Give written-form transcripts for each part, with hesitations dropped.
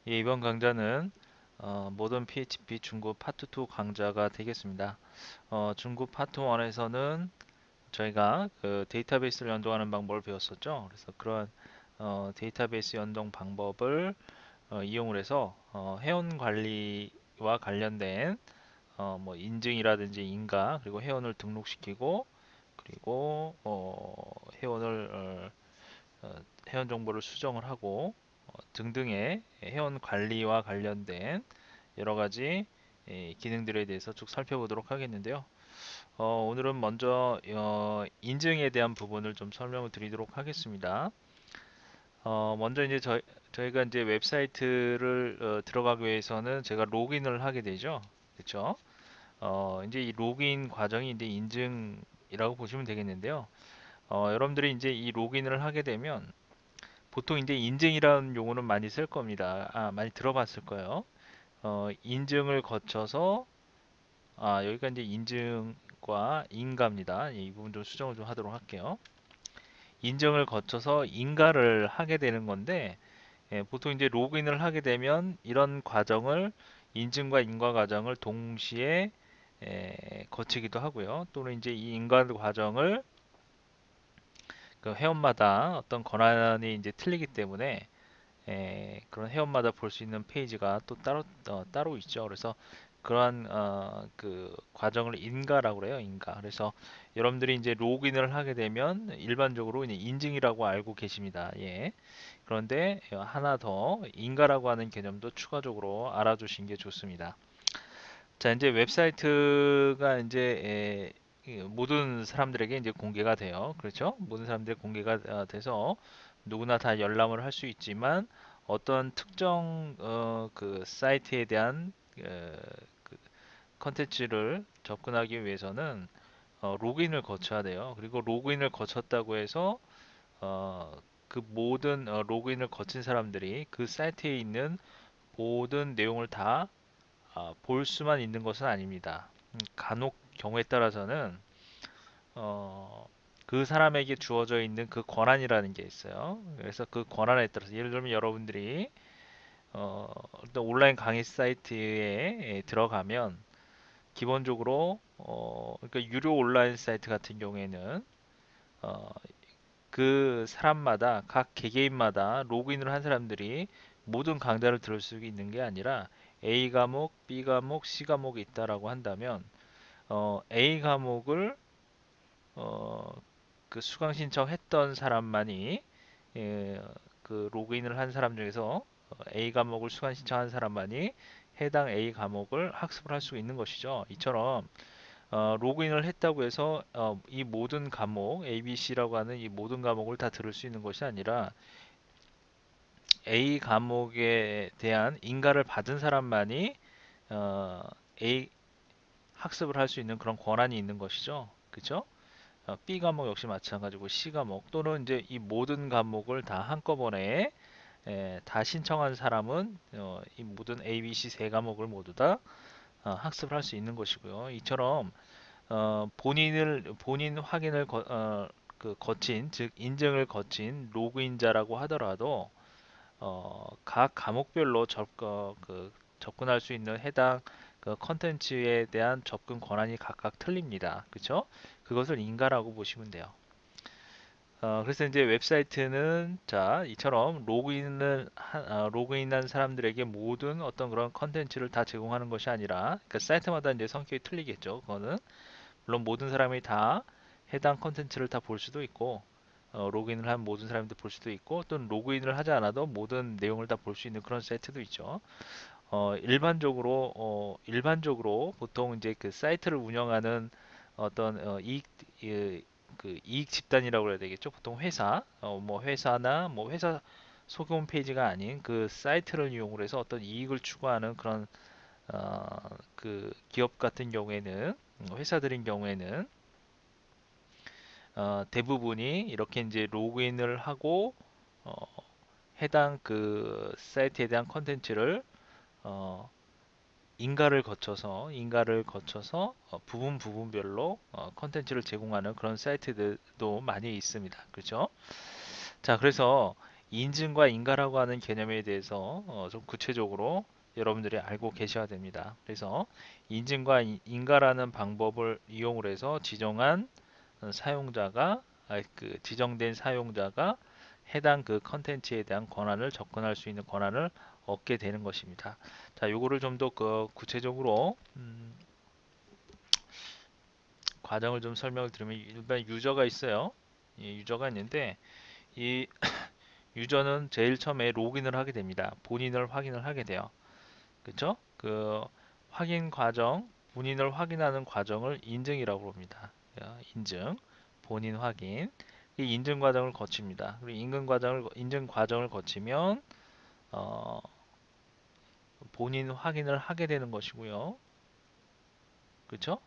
예, 이번 강좌는 모던 PHP 중급 파트 2 강좌가 되겠습니다. 중급 파트 1에서는 저희가 그 데이터베이스를 연동하는 방법을 배웠었죠. 그래서 그런 데이터베이스 연동 방법을 이용을 해서 회원 관리와 관련된 뭐 인증이라든지 인가 그리고 회원을 등록시키고 그리고 회원을 회원 정보를 수정을 하고 등등의 회원 관리와 관련된 여러 가지 기능들에 대해서 쭉 살펴보도록 하겠는데요. 오늘은 먼저 인증에 대한 부분을 좀 설명을 드리도록 하겠습니다. 먼저 이제 저희가 이제 웹사이트를 들어가기 위해서는 제가 로그인을 하게 되죠. 그렇죠? 이제 이 로그인 과정이 이제 인증이라고 보시면 되겠는데요. 여러분들이 이제 이 로그인을 하게 되면 보통 이제 인증이라는 용어는 많이 쓸 겁니다. 많이 들어봤을 거예요. 인증을 거쳐서 여기가 이제 인증과 인가입니다. 이 부분 좀 수정을 좀 하도록 할게요. 인증을 거쳐서 인가를 하게 되는 건데 보통 이제 로그인을 하게 되면 이런 과정을 인증과 인가 과정을 동시에 거치기도 하고요. 또는 이제 이 인가 과정을 그 회원마다 어떤 권한이 이제 틀리기 때문에 그런 회원마다 볼 수 있는 페이지가 또 따로 있죠. 그래서 그러한 그 과정을 인가라고 그래요. 인가. 그래서 여러분들이 이제 로그인을 하게 되면 일반적으로 이제 인증이라고 알고 계십니다. 예. 그런데 하나 더 인가라고 하는 개념도 추가적으로 알아두신 게 좋습니다. 자, 이제 웹사이트가 이제 이 모든 사람들에게 이제 공개가 돼요. 그렇죠? 모든 사람들에게 공개가 돼서 누구나 다 열람을 할 수 있지만 어떤 특정 그 사이트에 대한 그 컨텐츠를 접근하기 위해서는 로그인을 거쳐야 돼요. 그리고 로그인을 거쳤다고 해서 어, 그 모든 로그인을 거친 사람들이 그 사이트에 있는 모든 내용을 다 볼 수만 있는 것은 아닙니다. 간혹 경우에 따라서는 어, 그 사람에게 주어져 있는 그 권한이라는 게 있어요. 그래서 그 권한에 따라서 예를 들면 여러분들이 어떤 온라인 강의 사이트에 들어가면 기본적으로 그러니까 유료 온라인 사이트 같은 경우에는 어, 그 사람마다 각 개개인마다 로그인을 한 사람들이 모든 강좌를 들을 수 있는 게 아니라 A 과목, B 과목, C 과목이 있다라고 한다면 A 과목을 어, 그 수강 신청했던 사람만이 예, 그 로그인을 한 사람 중에서 A 과목을 수강 신청한 사람만이 해당 A 과목을 학습을 할 수 있는 것이죠. 이처럼 로그인을 했다고 해서 이 모든 과목 A, B, C라고 하는 이 모든 과목을 다 들을 수 있는 것이 아니라 A 과목에 대한 인가를 받은 사람만이 어, A 학습을 할 수 있는 그런 권한이 있는 것이죠. 그렇죠? B 과목 역시 마찬가지고 C 과목 또는 이제 이 모든 과목을 다 한꺼번에 다 신청한 사람은 이 모든 A, B, C 세 과목을 모두 다 학습을 할 수 있는 것이고요. 이처럼 본인 확인을 그 거친 즉 인증을 거친 로그인자라고 하더라도 각 과목별로 접근할 수 있는 해당 그 컨텐츠에 대한 접근 권한이 각각 틀립니다. 그렇죠? 그것을 인가라고 보시면 돼요. 그래서 이제 웹사이트는 자 이처럼 로그인한 사람들에게 모든 어떤 그런 컨텐츠를 다 제공하는 것이 아니라 그러니까 사이트마다 이제 성격이 틀리겠죠. 그거는 물론 모든 사람이 다 해당 컨텐츠를 다 볼 수도 있고 로그인을 한 모든 사람들 볼 수도 있고 또는 로그인을 하지 않아도 모든 내용을 다 볼 수 있는 그런 사이트도 있죠. 일반적으로 보통 이제 그 사이트를 운영하는 어떤 그 이익 집단이라고 해야 되겠죠. 보통 뭐 회사나 뭐 회사 소개 홈페이지가 아닌 그 사이트를 이용을 해서 어떤 이익을 추구하는 그런 어, 그 기업 같은 경우에는 회사들인 경우에는 대부분이 이렇게 이제 로그인을 하고 어, 해당 그 사이트에 대한 컨텐츠를 어, 인가를 거쳐서 부분별로 컨텐츠를 제공하는 그런 사이트들도 많이 있습니다. 그렇죠? 자, 그래서 인증과 인가라고 하는 개념에 대해서 좀 구체적으로 여러분들이 알고 계셔야 됩니다. 그래서 인증과 인가라는 방법을 이용을 해서 지정한 사용자가 그 지정된 사용자가 해당 그 컨텐츠에 대한 권한을 접근할 수 있는 권한을 얻게 되는 것입니다. 자, 요거를 좀 더 그 구체적으로 과정을 좀 설명을 드리면 일반 유저가 있어요. 이 유저가 있는데 이 유저는 제일 처음에 로그인을 하게 됩니다. 본인을 확인을 하게 돼요. 그렇죠? 그 확인 과정, 본인을 확인하는 과정을 인증이라고 합니다. 인증, 본인 확인. 이 인증 과정을 거칩니다. 그리고 인증 과정을 거치면 어, 본인 확인을 하게 되는 것이고요. 그렇죠?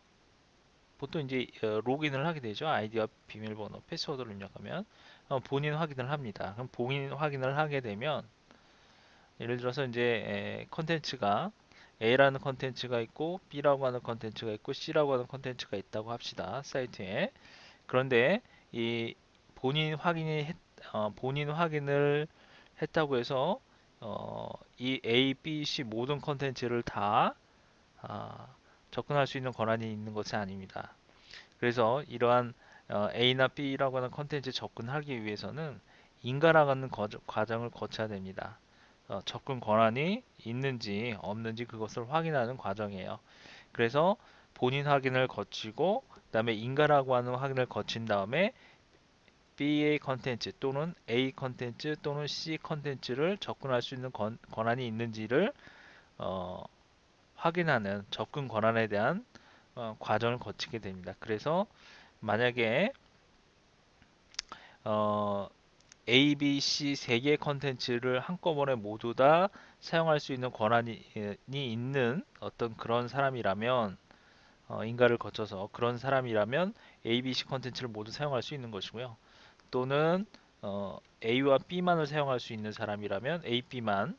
보통 이제 로그인을 하게 되죠. 아이디와 비밀번호, 패스워드를 입력하면 본인 확인을 합니다. 그럼 본인 확인을 하게 되면 예를 들어서 이제 컨텐츠가 A라는 컨텐츠가 있고 B라고 하는 컨텐츠가 있고 C라고 하는 컨텐츠가 있다고 합시다. 사이트에. 그런데 이 본인 확인이 본인 확인을 했다고 해서 이 A, B, C 모든 컨텐츠를 다 아, 접근할 수 있는 권한이 있는 것이 아닙니다. 그래서 이러한 A나 B라고 하는 컨텐츠 접근하기 위해서는 인가라는 과정을 거쳐야 됩니다. 접근 권한이 있는지 없는지 그것을 확인하는 과정이에요. 그래서 본인 확인을 거치고 그다음에 인가라고 하는 확인을 거친 다음에 B의 컨텐츠 또는 A 컨텐츠 또는 C 컨텐츠를 접근할 수 있는 권한이 있는지를 어, 확인하는 접근 권한에 대한 과정을 거치게 됩니다. 그래서 만약에 어, A, B, C 세 개의 컨텐츠를 한꺼번에 모두 다 사용할 수 있는 권한이 있는 어떤 그런 사람이라면 인가를 거쳐서 그런 사람이라면 A, B, C 컨텐츠를 모두 사용할 수 있는 것이고요. 또는 A와 B만을 사용할 수 있는 사람이라면 A, B만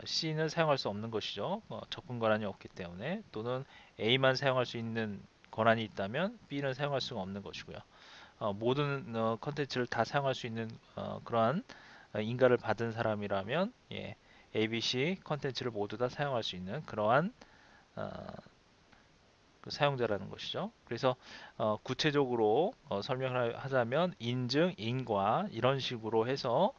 C는 사용할 수 없는 것이죠. 접근 권한이 없기 때문에 또는 A만 사용할 수 있는 권한이 있다면 B는 사용할 수가 없는 것이고요. 모든 컨텐츠를 다 사용할 수 있는 그러한 인가를 받은 사람이라면 예, ABC 컨텐츠를 모두 다 사용할 수 있는 그러한 어, 그 사용자라는 것이죠. 그래서 구체적으로 설명을 하자면 인증, 인과 이런 식으로 해서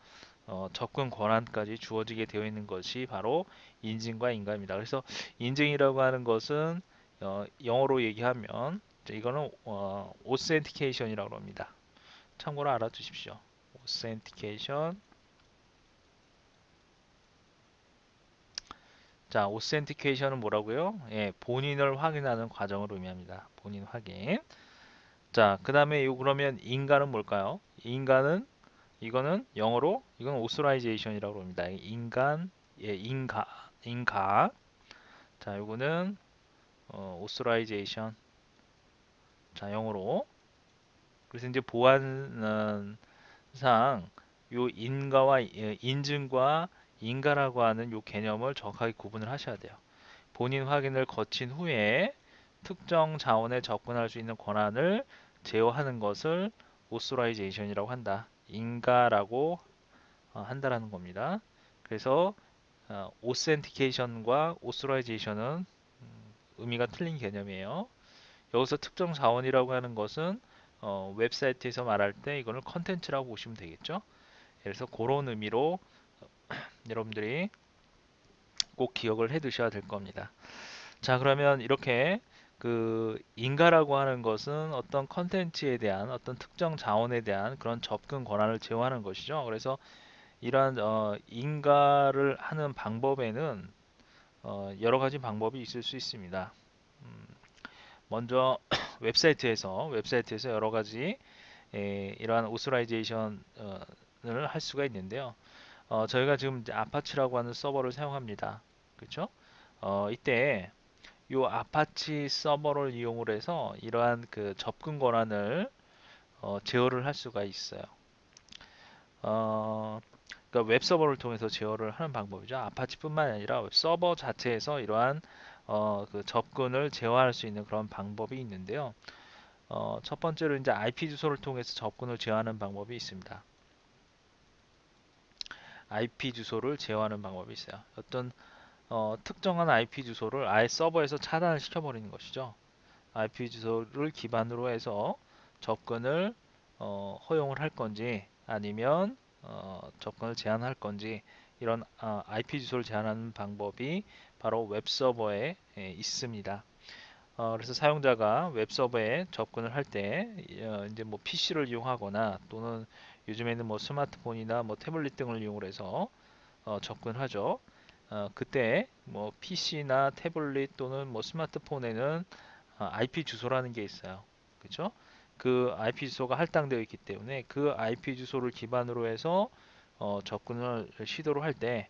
접근 권한까지 주어지게 되어 있는 것이 바로 인증과 인가입니다. 그래서 인증이라고 하는 것은 영어로 얘기하면 이거는 authentication이라고 합니다. 참고로 알아두십시오. authentication. 자, authentication은 뭐라고요? 예, 본인을 확인하는 과정을 의미합니다. 본인 확인. 자, 그 다음에 그러면 인가는 뭘까요? 인가는 이거는 영어로 이건 authorization이라고 합니다. 인간, 예, 인가. 자, 요거는 authorization. 자, 영어로. 그래서 이제 보안상 요 인가와 인증과 인가라고 하는 요 개념을 정확하게 구분을 하셔야 돼요. 본인 확인을 거친 후에 특정 자원에 접근할 수 있는 권한을 제어하는 것을 authorization이라고 한다. 인가라고 한다라는 겁니다. 그래서 authentication과 authorization은 의미가 틀린 개념이에요. 여기서 특정 자원이라고 하는 것은 웹사이트에서 말할 때 이거는 컨텐츠라고 보시면 되겠죠. 그래서 그런 의미로 여러분들이 꼭 기억을 해 두셔야 될 겁니다. 자, 그러면 이렇게 그 인가라고 하는 것은 어떤 컨텐츠에 대한 어떤 특정 자원에 대한 그런 접근 권한을 제어하는 것이죠. 그래서 이러한 인가를 하는 방법에는 여러 가지 방법이 있을 수 있습니다. 음, 먼저 웹사이트에서 여러 가지 이러한 오스라이제이션을 할 수가 있는데요. 저희가 지금 이제 아파치라고 하는 서버를 사용합니다. 그렇죠? 이때 이 아파치 서버를 이용을 해서 이러한 그 접근 권한을 제어를 할 수가 있어요. 어, 그러니까 웹 서버를 통해서 제어를 하는 방법이죠. 아파치뿐만 아니라 웹 서버 자체에서 이러한 그 접근을 제어할 수 있는 그런 방법이 있는데요. 첫 번째로 이제 IP 주소를 통해서 접근을 제어하는 방법이 있습니다. IP 주소를 제어하는 방법이 있어요. 어떤 특정한 IP 주소를 아예 서버에서 차단을 시켜버리는 것이죠. IP 주소를 기반으로 해서 접근을 허용을 할 건지 아니면 접근을 제한할 건지 이런 IP 주소를 제한하는 방법이 바로 웹서버에 있습니다. 그래서 사용자가 웹서버에 접근을 할 때 이제 뭐 PC를 이용하거나 또는 요즘에는 뭐 스마트폰이나 뭐 태블릿 등을 이용해서 접근하죠. 그때 뭐 PC나 태블릿 또는 뭐 스마트폰에는 IP 주소라는 게 있어요. 그렇죠? 그 IP 주소가 할당되어 있기 때문에 그 IP 주소를 기반으로 해서 접근을 시도를 할 때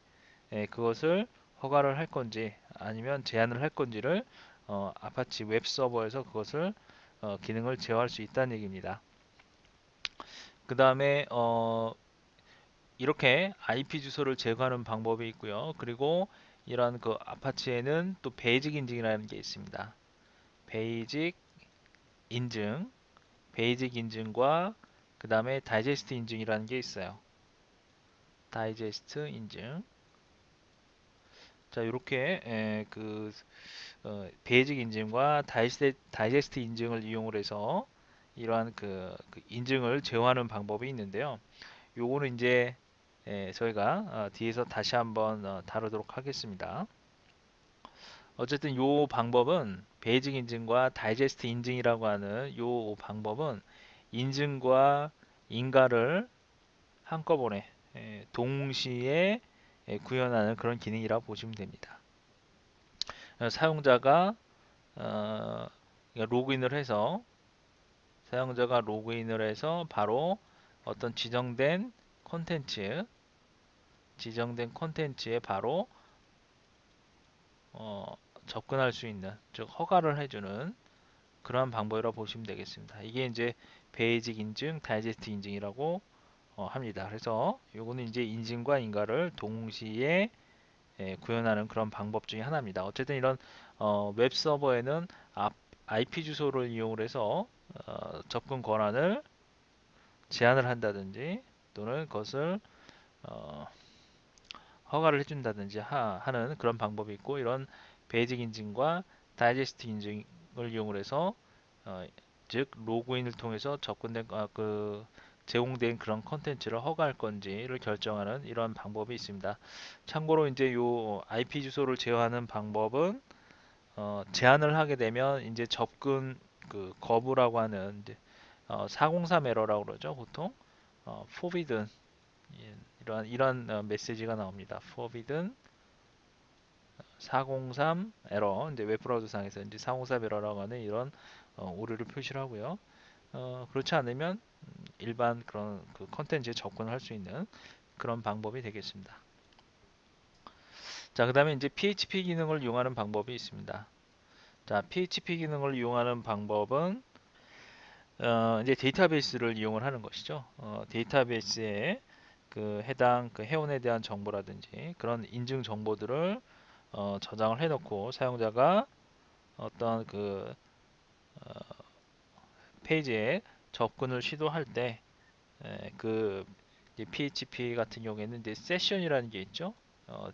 그것을 허가를 할 건지 아니면 제한을 할 건지를 아파치 웹 서버에서 그것을 기능을 제어할 수 있다는 얘기입니다. 그 다음에 이렇게 IP 주소를 제거하는 방법이 있고요. 그리고 이런 그 아파치에는 또 베이직 인증이라는 게 있습니다. 베이직 인증, 베이직 인증과 그 다음에 다이제스트 인증이라는 게 있어요. 다이제스트 인증. 자, 이렇게 베이직 인증과 다이제스트 인증을 이용을 해서 이러한 그 인증을 제어하는 방법이 있는데요. 요거는 이제 저희가 뒤에서 다시 한번 다루도록 하겠습니다. 어쨌든 요 방법은 베이직 인증과 다이제스트 인증이라고 하는 요 방법은 인증과 인가를 한꺼번에 동시에 구현하는 그런 기능이라고 보시면 됩니다. 사용자가 그러니까 사용자가 로그인을 해서 바로 어떤 지정된 콘텐츠에 바로 어, 접근할 수 있는, 즉 허가를 해주는 그러한 방법이라고 보시면 되겠습니다. 이게 이제 베이직 인증, 다이제스트 인증이라고 합니다. 그래서 요거는 이제 인증과 인가를 동시에 구현하는 그런 방법 중에 하나입니다. 어쨌든 이런 웹 서버에는 IP 주소를 이용을 해서 접근 권한을 제한을 한다든지 또는 그것을 어, 허가를 해준다든지 하는 그런 방법이 있고 이런 베이직 인증과 다이제스트 인증을 이용을 해서 어, 즉 로그인을 통해서 제공된 그런 컨텐츠를 허가할 건지를 결정하는 이런 방법이 있습니다. 참고로 이제 요 IP 주소를 제어하는 방법은 제한을 하게 되면 이제 접근 거부라고 하는 이제 403 에러라고 그러죠. 보통 forbidden 이런 메시지가 나옵니다. forbidden 403 에러 이제 웹브라우저 상에서 이제 403 에러라고 하는 이런 오류를 표시를 하고요. 그렇지 않으면 일반 그런 그 컨텐츠에 접근을 할 수 있는 그런 방법이 되겠습니다. 자, 그다음에 이제 PHP 기능을 이용하는 방법이 있습니다. 자, PHP 기능을 이용하는 방법은 이제 데이터베이스를 이용을 하는 것이죠. 데이터베이스에 그 해당 그 회원에 대한 정보라든지 그런 인증 정보들을 저장을 해놓고 사용자가 어떤 어, 페이지에 접근을 시도할 때 그 PHP 같은 경우에는 이제 세션이라는 게 있죠.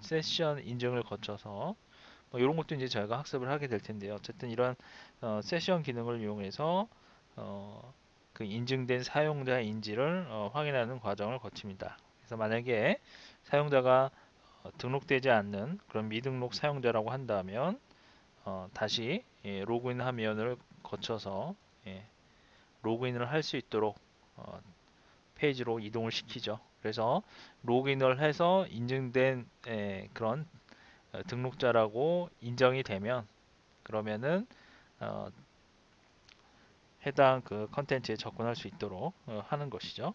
세션 인증을 거쳐서 뭐 이런 것도 이제 저희가 학습을 하게 될 텐데요. 어쨌든 이런 세션 기능을 이용해서 어, 그 인증된 사용자 인지를 확인하는 과정을 거칩니다. 그래서 만약에 사용자가 등록되지 않는 그런 미등록 사용자라고 한다면 다시 로그인 화면을 거쳐서 예, 로그인을 할 수 있도록 어, 페이지로 이동을 시키죠. 그래서 로그인을 해서 인증된 그런 등록자라고 인정이 되면 그러면은 어, 해당 그 컨텐츠에 접근할 수 있도록 하는 것이죠.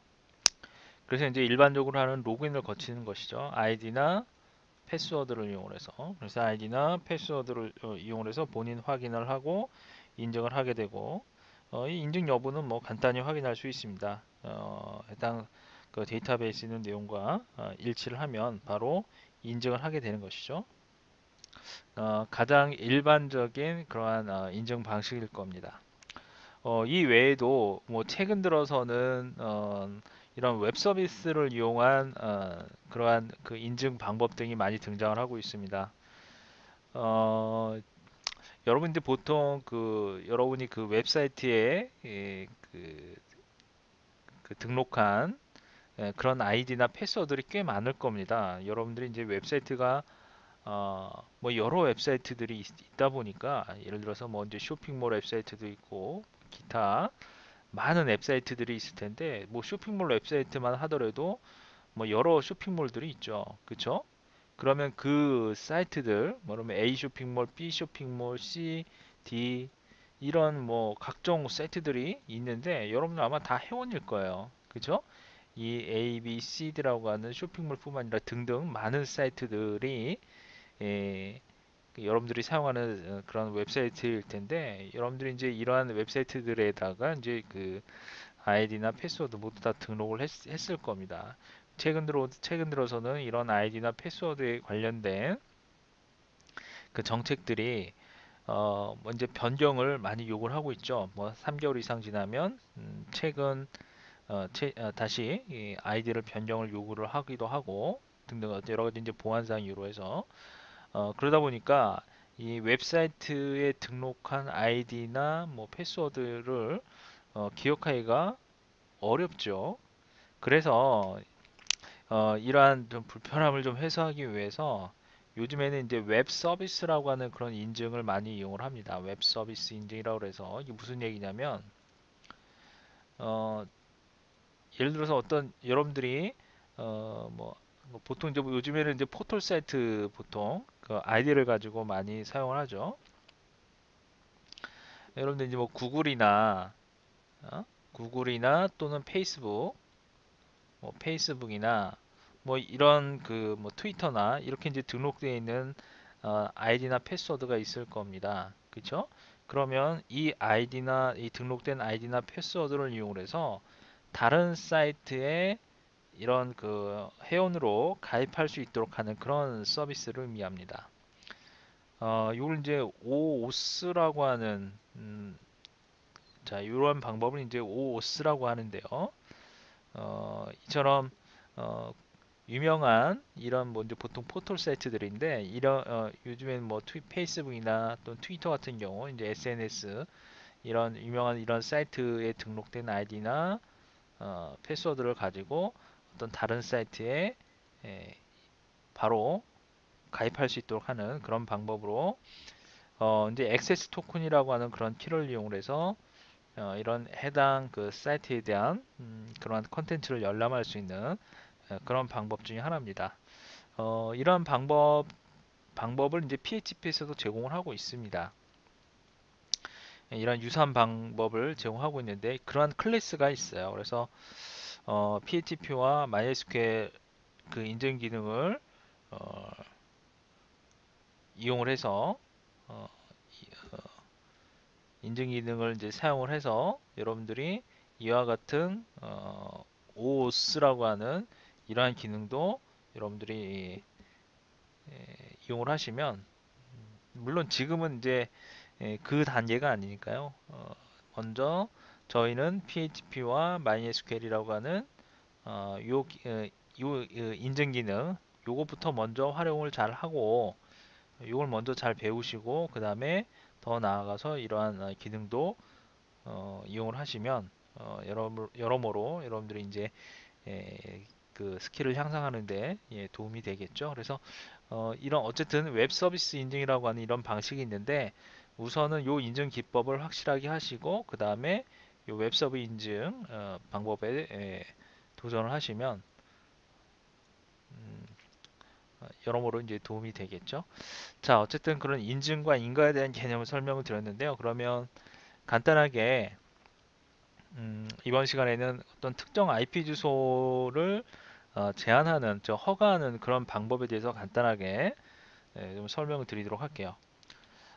그래서 이제 일반적으로 하는 로그인을 거치는 것이죠. 아이디나 패스워드를 이용해서 그래서 아이디나 패스워드를 이용해서 본인 확인을 하고 인증을 하게 되고 이 인증 여부는 뭐 간단히 확인할 수 있습니다. 해당 그 데이터베이스 있는 내용과 일치를 하면 바로 인증을 하게 되는 것이죠. 가장 일반적인 그러한 인증 방식일 겁니다. 이 외에도 뭐 최근 들어서는 이런 웹 서비스를 이용한 그러한 그 인증 방법 등이 많이 등장을 하고 있습니다. 어, 여러분들 보통 그 여러분이 그 웹사이트에 그 등록한 그런 아이디나 패스워드들이 꽤 많을 겁니다. 여러분들이 이제 웹사이트가 뭐 여러 웹사이트들이 있다 보니까 예를 들어서 뭐 이제 쇼핑몰 웹사이트도 있고 기타 많은 웹사이트들이 있을 텐데 뭐 쇼핑몰 웹사이트만 하더라도 뭐 여러 쇼핑몰들이 있죠. 그쵸? 그러면 그 사이트들, 뭐 그러면 A 쇼핑몰, B 쇼핑몰, C, D 이런 뭐 각종 사이트들이 있는데 여러분들 아마 다 회원일 거예요. 그쵸? 이 A, B, C라고 하는 쇼핑몰뿐만 아니라 등등 많은 사이트들이 예, 그 여러분들이 사용하는 그런 웹사이트일 텐데 여러분들이 이제 이러한 웹사이트들에다가 이제 그 아이디나 패스워드 모두 다 등록을 했을 겁니다. 최근 들어서는 이런 아이디나 패스워드에 관련된 그 정책들이 먼저 변경을 많이 요구를 하고 있죠. 뭐 3개월 이상 지나면 다시 이 아이디를 변경을 요구를 하기도 하고 등등 여러 가지 이제 보안상 이유로 해서 그러다 보니까 이 웹사이트에 등록한 아이디나 뭐 패스워드를 기억하기가 어렵죠. 그래서 이러한 좀 불편함을 좀 해소하기 위해서 요즘에는 이제 웹 서비스라고 하는 그런 인증을 많이 이용을 합니다. 웹 서비스 인증이라고 해서 이게 무슨 얘기냐면 어, 예를 들어서 어떤 여러분들이 뭐 보통 이제 뭐 요즘에는 이제 포털 사이트 보통 그 아이디를 가지고 많이 사용을 하죠. 여러분들 이제 뭐 어? 구글이나 또는 페이스북, 뭐 페이스북이나 뭐 이런 그 뭐 트위터나 이렇게 이제 등록되어 있는 아이디나 패스워드가 있을 겁니다. 그렇죠? 그러면 이 아이디나 이 등록된 아이디나 패스워드를 이용해서 다른 사이트에 이런 그 회원으로 가입할 수 있도록 하는 그런 서비스를 의미합니다. 이걸 이제 오오스라고 하는 자 이런 방법을 이제 오오스라고 하는데요. 이처럼 어, 유명한 이런 뭐 이제 보통 포털 사이트들인데 이런 요즘엔 뭐 페이스북이나 또는 트위터 같은 경우 이제 SNS 이런 유명한 이런 사이트에 등록된 아이디나 패스워드를 가지고 어떤 다른 사이트에 에, 바로 가입할 수 있도록 하는 그런 방법으로 이제 액세스 토큰이라고 하는 그런 키를 이용해서 이런 해당 그 사이트에 대한 그러한 컨텐츠를 열람할 수 있는 그런 방법 중에 하나입니다. 이러한 방법을 이제 PHP에서도 제공을 하고 있습니다. 이런 유사한 방법을 제공하고 있는데 그러한 클래스가 있어요. 그래서 PHP와 MySQL 그 인증 기능을 어, 이용을 해서 어, 인증 기능을 이제 사용을 해서 여러분들이 이와 같은 OAuth라고 하는 이러한 기능도 여러분들이 이용을 하시면 물론 지금은 이제 그 단계가 아니니까요. 먼저 저희는 PHP와 MySQL이라고 하는 요 인증 기능 요것부터 먼저 활용을 잘 하고 요걸 먼저 잘 배우시고 그 다음에 더 나아가서 이러한 기능도 이용을 하시면 여러모로 여러분들이 이제 그 스킬을 향상하는데 도움이 되겠죠. 그래서 이런 어쨌든 웹 서비스 인증이라고 하는 이런 방식이 있는데 우선은 요 인증 기법을 확실하게 하시고 그 다음에 요 웹 서브 인증 방법에 도전을 하시면 음, 여러모로 이제 도움이 되겠죠. 자, 어쨌든 그런 인증과 인가에 대한 개념을 설명을 드렸는데요. 그러면 간단하게 이번 시간에는 어떤 특정 IP 주소를 제한하는, 허가하는 그런 방법에 대해서 간단하게 좀 설명을 드리도록 할게요.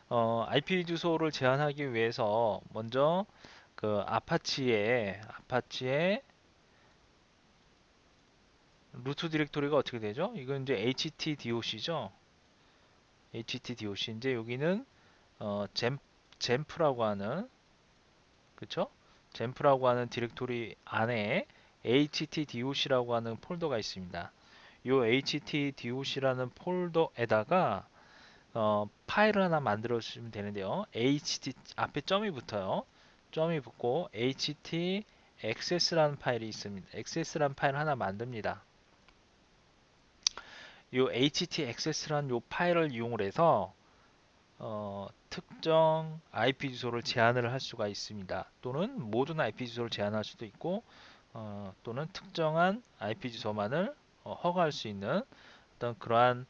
IP 주소를 제한하기 위해서 먼저 그 아파치의 루트 디렉토리가 어떻게 되죠? 이건 이제 htdoc죠. htdoc인데 여기는 잼프라고 하는 그쵸? 잼프라고 하는 디렉토리 안에 htdoc라고 하는 폴더가 있습니다. 이 htdoc라는 폴더에다가 파일을 하나 만들어 주시면 되는데요. ht 앞에 점이 붙어요. 점이 붙고 htexs라는 파일이 있습니다. xs라는 파일 하나 만듭니다. 이 htexs라는 이 파일을 이용을 해서 특정 IP 주소를 제한을 할 수가 있습니다. 또는 모든 IP 주소를 제한할 수도 있고 또는 특정한 IP 주소만을 허가할 수 있는 어떤 그러한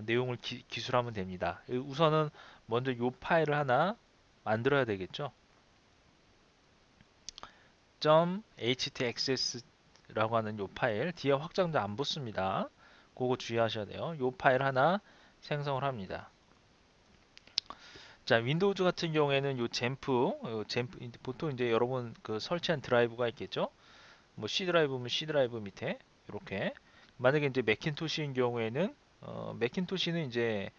내용을 기술하면 됩니다. 우선은 먼저 이 파일을 하나 만들어야 되겠죠. .htaccess라고 하는 이 파일 뒤에 확장도 안 붙습니다. 그거 주의하셔야 돼요. 이 파일 하나 생성을 합니다. 자, 윈도우즈 같은 경우에는 요 젠프 보통 이제 여러분 그 설치한 드라이브가 있겠죠? 뭐 C 드라이브면 C 드라이브 밑에 이렇게 만약에 이제 맥킨토시인 경우에는 맥킨토시는 이제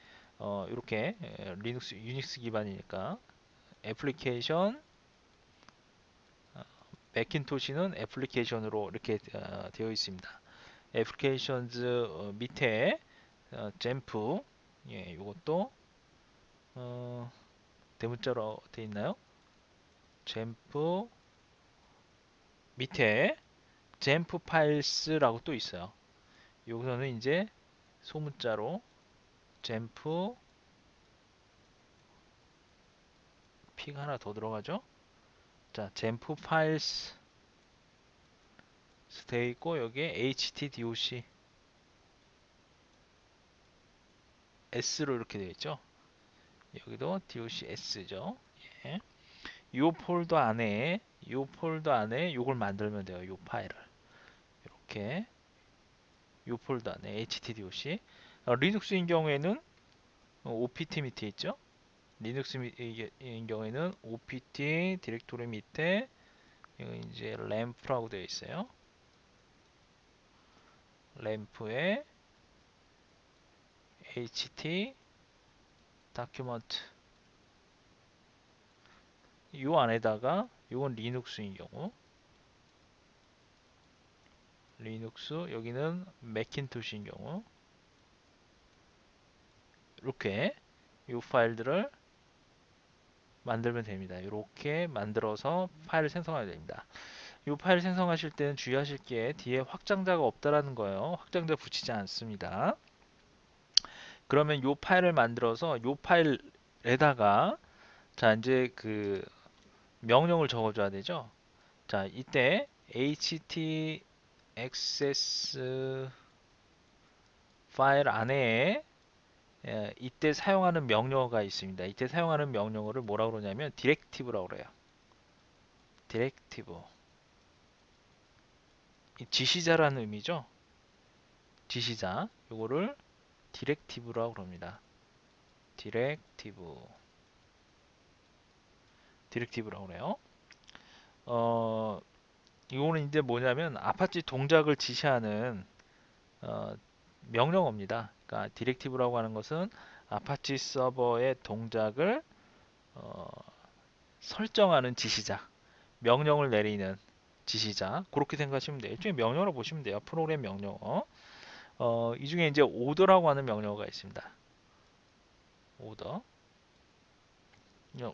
이렇게 리눅스 유닉스 기반이니까 애플리케이션 맥킨토시는 애플리케이션으로 이렇게 되어 있습니다. 애플리케이션즈 밑에 젠프 예, 이것도 대문자로 되어 있나요? 젠프 밑에 젠프 파일스라고 또 있어요. 여기서는 이제 소문자로 젠프 피가 하나 더 들어가죠. 자, 젠프 파일스 되어 있고 여기에 htdoc s로 이렇게 되어 있죠. 여기도 docS죠. 예. 이 폴더 안에 요걸 만들면 돼요. 요 파일을 이렇게 요 폴더 안에 htdoc 리눅스인 경우에는 opt 밑에 있죠. 리눅스인 경우에는 opt 디렉토리 밑에 여기 이제 램프라고 되어 있어요. 램프에 ht 다큐먼트 요 안에다가 요건 리눅스인 경우 리눅스 여기는 맥킨토시인 경우 이렇게 요 파일들을 만들면 됩니다. 이렇게 만들어서 파일을 생성하게 됩니다. 이 파일 생성하실 때는 주의하실 게 뒤에 확장자가 없다라는 거예요. 확장자 붙이지 않습니다. 그러면 이 파일을 만들어서 이 파일에다가 자 이제 그 명령을 적어줘야 되죠. 자 이때 htexs 파일 안에 이때 사용하는 명령어가 있습니다. 이때 사용하는 명령어를 뭐라고 그러냐면 디렉티브라고 그래요. 디렉티브 지시자라는 의미죠. 지시자 요거를 디렉티브라고 그럽니다. 디렉티브라고 그래요. 이거는 이제 뭐냐면 아파치 동작을 지시하는 어, 명령어입니다. 그러니까 디렉티브라고 하는 것은 아파치 서버의 동작을 어, 설정하는 지시자, 명령을 내리는 지시자 그렇게 생각하시면 돼요. 일종의 명령어로 보시면 돼요. 프로그램 명령어. 이 중에 이제 오더라고 하는 명령어가 있습니다. 오더.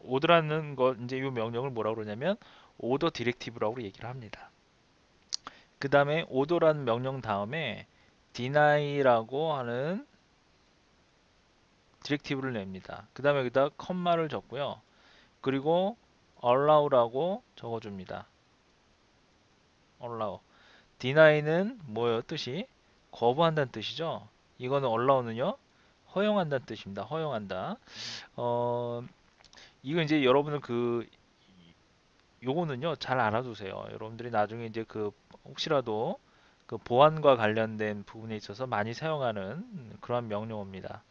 오더라는 거 이제 이 명령을 뭐라고 그러냐면 오더 디렉티브라고 얘기를 합니다. 그 다음에 오더라는 명령 다음에 deny라고 하는 디렉티브를 냅니다. 그 다음에 여기다 컴마를 적고요. 그리고 allow라고 적어줍니다. allow. deny는 뭐예요? 뜻이? 거부한다는 뜻이죠. 이거는 allow는요? 허용한다는 뜻입니다. 허용한다. 이거 이제 여러분은 요거는요 잘 알아두세요. 여러분들이 나중에 이제 혹시라도 그 보안과 관련된 부분에 있어서 많이 사용하는 그러한 명령어입니다.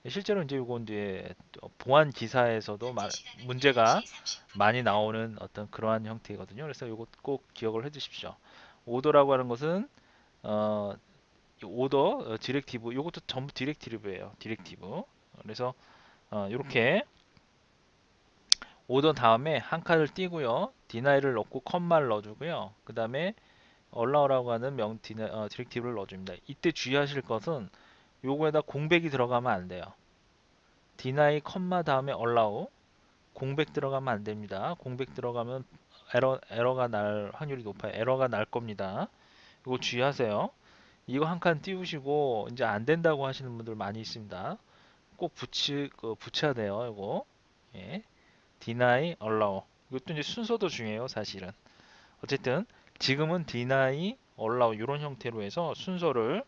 실제로 이제 요거 이제 보안 기사에서도 문제가 많이 나오는 어떤 그러한 형태거든요. 그래서 요거 꼭 기억을 해 두십시오. 오더라고 하는 것은 어, 오더 디렉티브 요것도 전부 디렉티브예요. 디렉티브. 그래서 이렇게 오더 다음에 한 칸을 띄고요. 디나이를 넣고 컴마를 넣어주고요. 그 다음에 allow라고 하는 디렉티브를 넣어줍니다. 이때 주의하실 것은 요거에다 공백이 들어가면 안 돼요. deny 컴마 다음에 allow 공백 들어가면 안 됩니다. 공백 들어가면 에러가 날 확률이 높아요. 에러가 날 겁니다. 이거 주의하세요. 이거 한 칸 띄우시고 이제 안 된다고 하시는 분들 많이 있습니다. 꼭 붙여야 돼요. 이거. 예. deny, allow. 이것도 이제 순서도 중요해요, 사실은. 어쨌든 지금은 deny, allow 이런 형태로 해서 순서를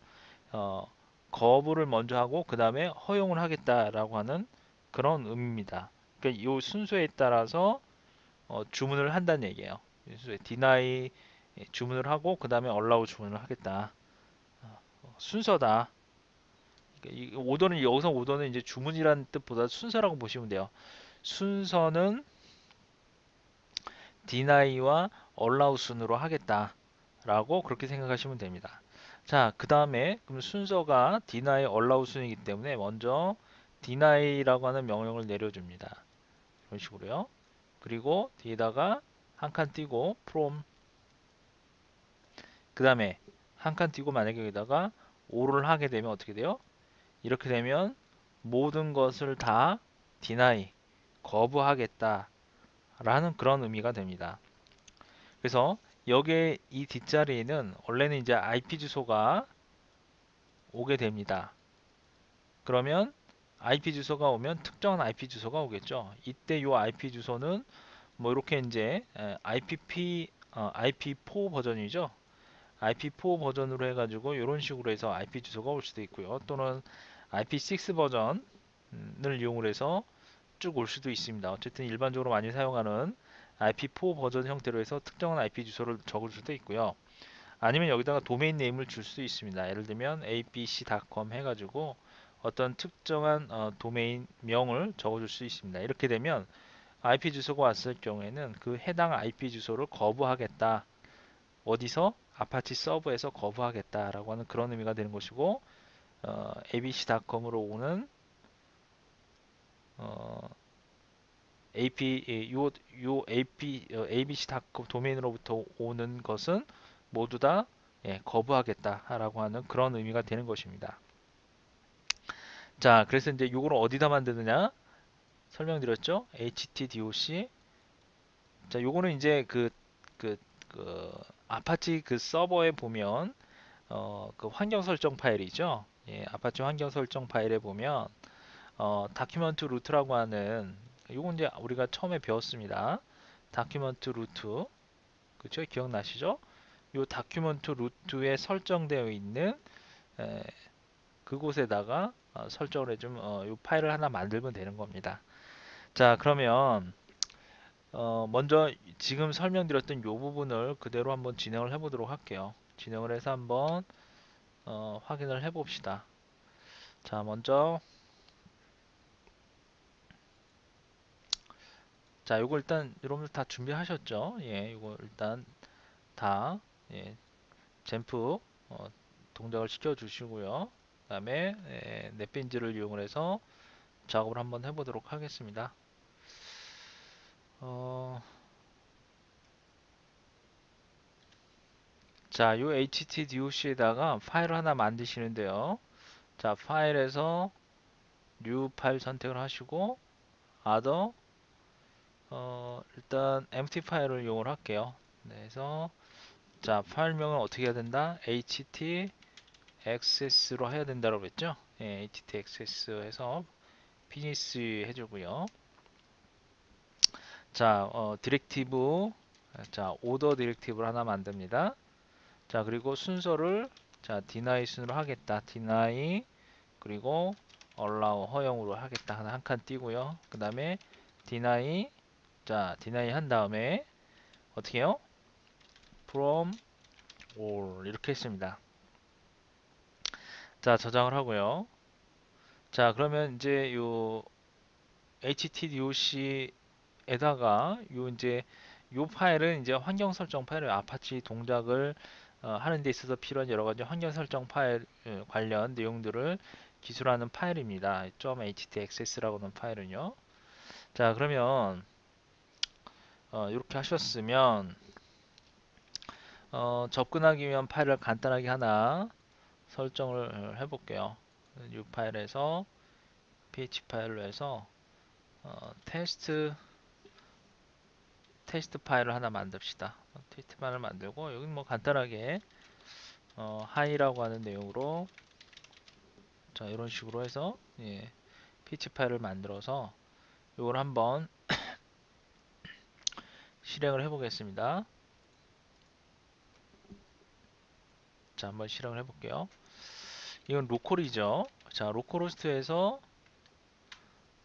어, 거부를 먼저 하고 그 다음에 허용을 하겠다라고 하는 그런 의미입니다. 그러니까 이 순서에 따라서 주문을 한다는 얘기예요. 순서에 deny 주문을 하고 그 다음에 allow 주문을 하겠다. 순서다. 그러니까 이 오더는 여기서 오더는 이제 주문이라는 뜻보다 순서라고 보시면 돼요. 순서는 deny와 allow 순으로 하겠다라고 그렇게 생각하시면 됩니다. 자, 그 다음에 그럼 순서가 deny, allow 순이기 때문에 먼저 deny라고 하는 명령을 내려줍니다. 이런 식으로요. 그리고 뒤에다가 한 칸 띄고 from 그 다음에 한 칸 띄고 만약에 여기다가 all을 하게 되면 어떻게 돼요? 이렇게 되면 모든 것을 다 deny, 거부하겠다 라는 그런 의미가 됩니다. 그래서 여기에 이 뒷자리에는 원래는 이제 IP 주소가 오게 됩니다. 그러면 IP 주소가 오면 특정한 IP 주소가 오겠죠. 이때 이 IP 주소는 뭐 이렇게 이제 IP4 버전이죠. IP4 버전으로 해가지고 이런 식으로 해서 IP 주소가 올 수도 있고요. 또는 IP6 버전을 이용을 해서 쭉 올 수도 있습니다. 어쨌든 일반적으로 많이 사용하는 IP4 버전 형태로 해서 특정한 IP 주소를 적을 수도 있고요. 아니면 여기다가 도메인 네임을 줄 수 있습니다. 예를 들면 abc.com 해가지고 어떤 특정한 도메인 명을 적어줄 수 있습니다. 이렇게 되면 IP 주소가 왔을 경우에는 그 해당 IP 주소를 거부하겠다. 어디서? 아파치 서버에서 거부하겠다라고 하는 그런 의미가 되는 것이고 abc.com으로 오는 어, abc.com 도메인으로부터 오는 것은 모두 다 거부하겠다라고 하는 그런 의미가 되는 것입니다. 자, 그래서 이제 이걸 어디다 만드느냐? 설명드렸죠? htdoc. 자, 요거는 이제 그, 그 아파치 그 서버에 보면 그 환경 설정 파일이죠. 예, 아파치 환경 설정 파일에 보면 다큐먼트 루트라고 하는 요건 이제 우리가 처음에 배웠습니다. 다큐먼트 루트. 그쵸? 기억나시죠? 요 다큐먼트 루트에 설정되어 있는 에, 그곳에다가 설정을 해주면 요 파일을 하나 만들면 되는 겁니다. 자, 그러면 먼저 지금 설명드렸던 요 부분을 그대로 한번 진행을 해보도록 할게요. 진행을 해서 한번 확인을 해봅시다. 자, 먼저 자, 요거 일단 여러분들 다 준비하셨죠? 예, 요거 일단 다 예, 젠프 동작을 시켜 주시고요. 그 다음에 넷빈즈를 이용을 해서 작업을 한번 해보도록 하겠습니다. 어, 자, 요 htdoc에다가 파일을 하나 만드시는데요. 자, 파일에서 new 파일 선택을 하시고 other 일단 empty 파일을 이용을 할게요. 네, 그래서 자, 파일명은 어떻게 해야 된다? htaccess로 해야 된다고 그랬죠? 예, htaccess 해서 finish 해주고요. 자, 디렉티브 자, 오더 디렉티브를 하나 만듭니다. 자, 그리고 순서를 자, deny 순으로 하겠다. deny 그리고 allow 허용으로 하겠다. 하나 한 칸 띄고요. 그 다음에 deny 자, deny 한 다음에 어떻게 해요? from all 이렇게 했습니다. 자, 저장을 하고요. 자, 그러면 이제 요 htdoc 에다가 요 이제 요 파일은 이제 환경 설정 파일을 아파치 동작을 하는 데 있어서 필요한 여러 가지 환경 설정 파일 관련 내용들을 기술하는 파일입니다. .htaccess라고 하는 파일은요. 자, 그러면 이렇게 하셨으면 접근하기 위한 파일을 간단하게 하나 설정을 해볼게요. 이 파일에서 PH 파일로 해서 테스트 파일을 하나 만듭시다. 테스트 파일을 만들고 여기 뭐 간단하게 하이라고 하는 내용으로 자 이런 식으로 해서 예, PH 파일을 만들어서 이걸 한번 실행을 해보겠습니다. 자 한번 실행을 해볼게요. 이건 로컬이죠. 자 로컬호스트에서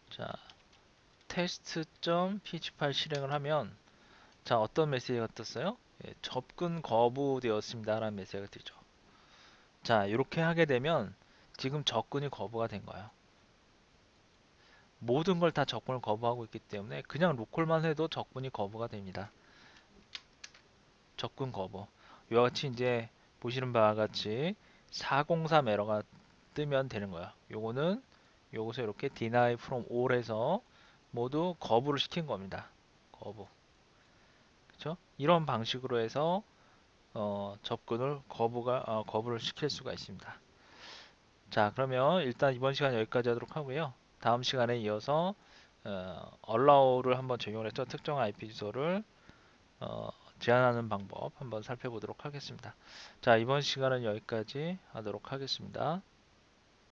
자 테스트.php 파일 실행을 하면 자 어떤 메시지가 떴어요? 예, 접근 거부되었습니다 라는 메시지가 뜨죠. 자 이렇게 하게 되면 지금 접근이 거부가 된 거예요. 모든 걸 다 접근을 거부하고 있기 때문에 그냥 로컬만 해도 접근이 거부가 됩니다. 접근 거부. 이와 같이 이제 보시는 바와 같이 403 에러가 뜨면 되는 거야. 요거는 요것을 이렇게 deny from all 해서 모두 거부를 시킨 겁니다. 거부. 그렇죠? 이런 방식으로 해서 접근을 거부를 시킬 수가 있습니다. 자, 그러면 일단 이번 시간 여기까지 하도록 하고요. 다음 시간에 이어서 allow를 한번 적용을 해서 특정 IP 주소를 제한하는 방법 한번 살펴보도록 하겠습니다. 자, 이번 시간은 여기까지 하도록 하겠습니다.